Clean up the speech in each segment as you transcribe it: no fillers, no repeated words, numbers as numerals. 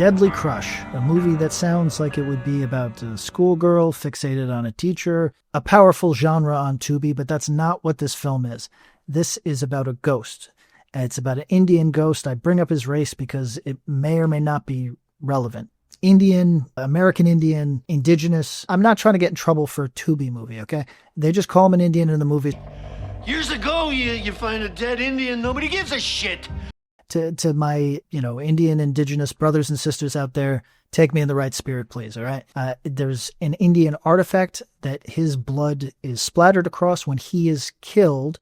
Deadly Crush, a movie that sounds like it would be about a schoolgirl fixated on a teacher, a powerful genre on Tubi, but that's not what this film is. This is about a ghost. It's about an Indian ghost. I bring up his race because it may or may not be relevant. Indian, American Indian, indigenous. I'm not trying to get in trouble for a Tubi movie, okay? They just call him an Indian in the movie. Years ago, you find a dead Indian, nobody gives a shit. To my, Indian indigenous brothers and sisters out there, take me in the right spirit, please, all right? There's an Indian artifact that his blood is splattered across when he is killed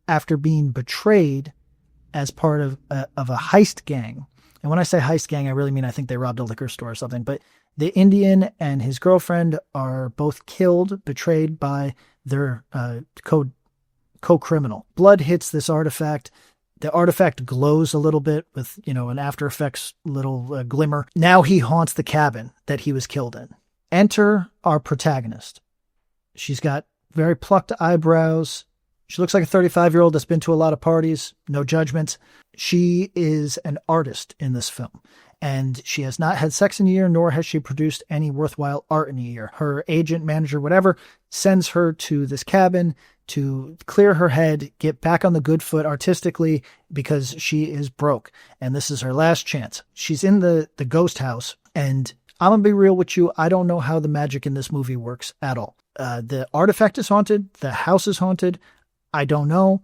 after being betrayed as part of a heist gang. And when I say heist gang, I really mean I think they robbed a liquor store or something. But the Indian and his girlfriend are both killed, betrayed by their co-criminal. Blood hits this artifact. The artifact glows a little bit with, an After Effects little glimmer. Now he haunts the cabin that he was killed in. Enter our protagonist. She's got very plucked eyebrows. She looks like a 35-year-old that's been to a lot of parties. No judgments. She is an artist in this film. And she has not had sex in a year, nor has she produced any worthwhile art in a year. Her agent, manager, whatever, sends her to this cabin to clear her head, get back on the good foot artistically because she is broke. And this is her last chance. She's in the ghost house. And I'm going to be real with you. I don't know how the magic in this movie works at all. The artifact is haunted. The house is haunted. I don't know.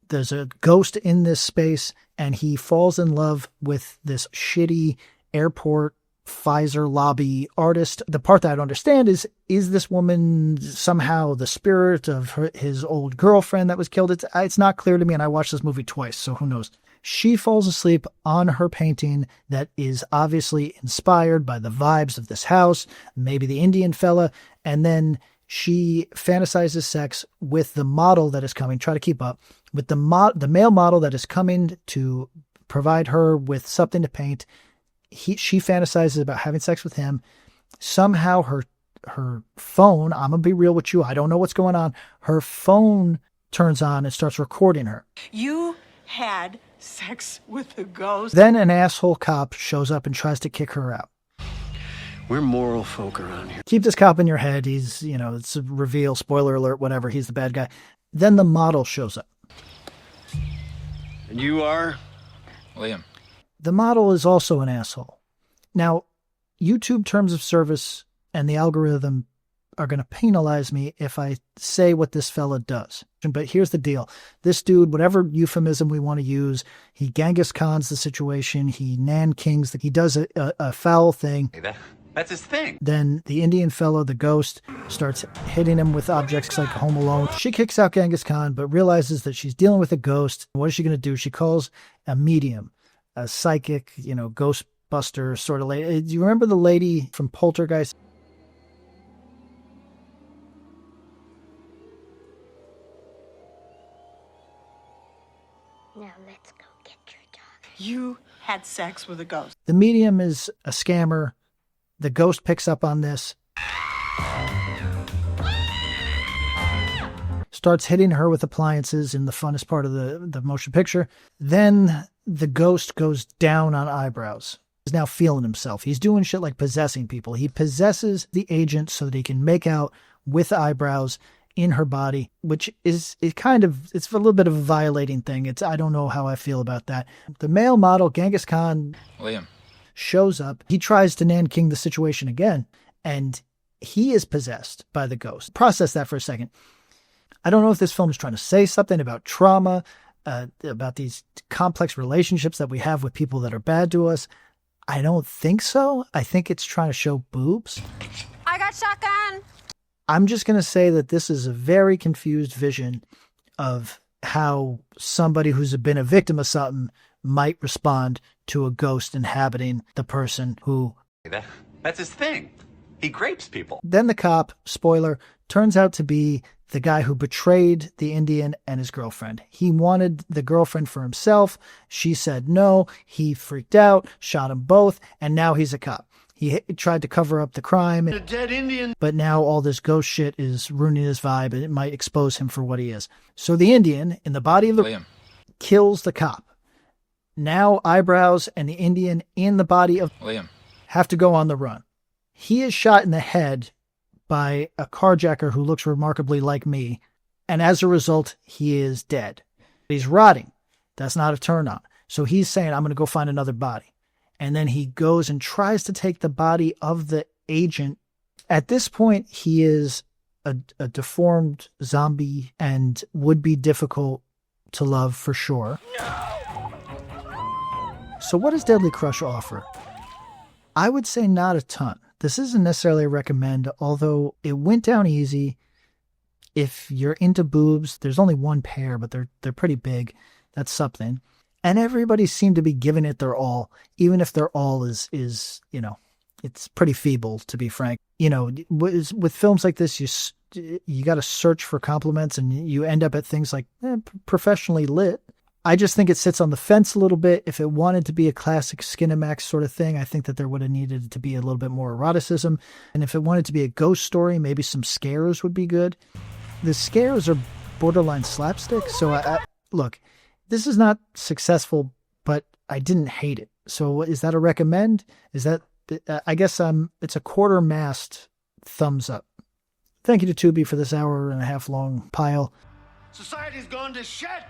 There's a ghost in this space, and he falls in love with this shitty airport Pfizer lobby artist. The part that I don't understand is this woman somehow the spirit of his old girlfriend that was killed? It's not clear to me, and I watched this movie twice, so who knows? She falls asleep on her painting that is obviously inspired by the vibes of this house, maybe the Indian fella, and then she fantasizes sex with the model that is coming, try to keep up, with the male model that is coming to provide her with something to paint. She fantasizes about having sex with him. Somehow her phone, I'm going to be real with you, I don't know what's going on, her phone turns on and starts recording her. You had sex with a ghost. Then an asshole cop shows up and tries to kick her out. We're moral folk around here. Keep this cop in your head. He's, it's a reveal, spoiler alert, whatever. He's the bad guy. Then the model shows up. And you are? Liam. The model is also an asshole. Now, YouTube terms of service and the algorithm are going to penalize me if I say what this fella does. But here's the deal. This dude, whatever euphemism we want to use, he Genghis Khans the situation. He Nan Kings. He does a foul thing. That's his thing. Then the Indian fellow, the ghost, starts hitting him with objects like Home Alone. She kicks out Genghis Khan, but realizes that she's dealing with a ghost. What is she going to do? She calls a medium, a psychic, ghostbuster sort of lady. Do you remember the lady from Poltergeist? Now let's go get your dog. You had sex with a ghost. The medium is a scammer. The ghost picks up on this, starts hitting her with appliances in the funnest part of the motion picture. Then the ghost goes down on eyebrows. He's now feeling himself. He's doing shit like possessing people. He possesses the agent so that he can make out with eyebrows in her body, which is it's a little bit of a violating thing. I don't know how I feel about that. The male model, Genghis Khan, Liam, shows up. He tries to Nanking the situation again, and he is possessed by the ghost. Process that for a second. I don't know if this film is trying to say something about trauma, about these complex relationships that we have with people that are bad to us. I don't think so. I think it's trying to show boobs. I got shotgun. I'm just going to say that this is a very confused vision of how somebody who's been a victim of something might respond to a ghost inhabiting the person who... That's his thing. He grapes people. Then the cop, spoiler, turns out to be the guy who betrayed the Indian and his girlfriend. He wanted the girlfriend for himself. She said no. He freaked out, shot them both, and now he's a cop. He tried to cover up the crime. A dead Indian. But now all this ghost shit is ruining his vibe, and it might expose him for what he is. So the Indian, in the body of the... Liam. Kills the cop. Now eyebrows and the Indian in the body of... Liam. have to go on the run. He is shot in the head by a carjacker who looks remarkably like me, and as a result, he is dead. He's rotting. That's not a turn on. So he's saying, I'm going to go find another body. And then he goes and tries to take the body of the agent. At this point, he is a deformed zombie and would be difficult to love for sure. No! So what does Deadly Crush offer? I would say not a ton. This isn't necessarily a recommend, although it went down easy. If you're into boobs, there's only one pair, but they're pretty big. That's something. And everybody seemed to be giving it their all, even if their all is it's pretty feeble, to be frank. With films like this, you got to search for compliments, and you end up at things like professionally lit. I just think it sits on the fence a little bit. If it wanted to be a classic Skinamax sort of thing, I think that there would have needed to be a little bit more eroticism. And if it wanted to be a ghost story, maybe some scares would be good. The scares are borderline slapstick. So look, this is not successful, but I didn't hate it. So is that a recommend? Is that, I guess it's a quarter mast thumbs up. Thank you to Tubi for this 1.5 hour long pile. Society's gone to shit.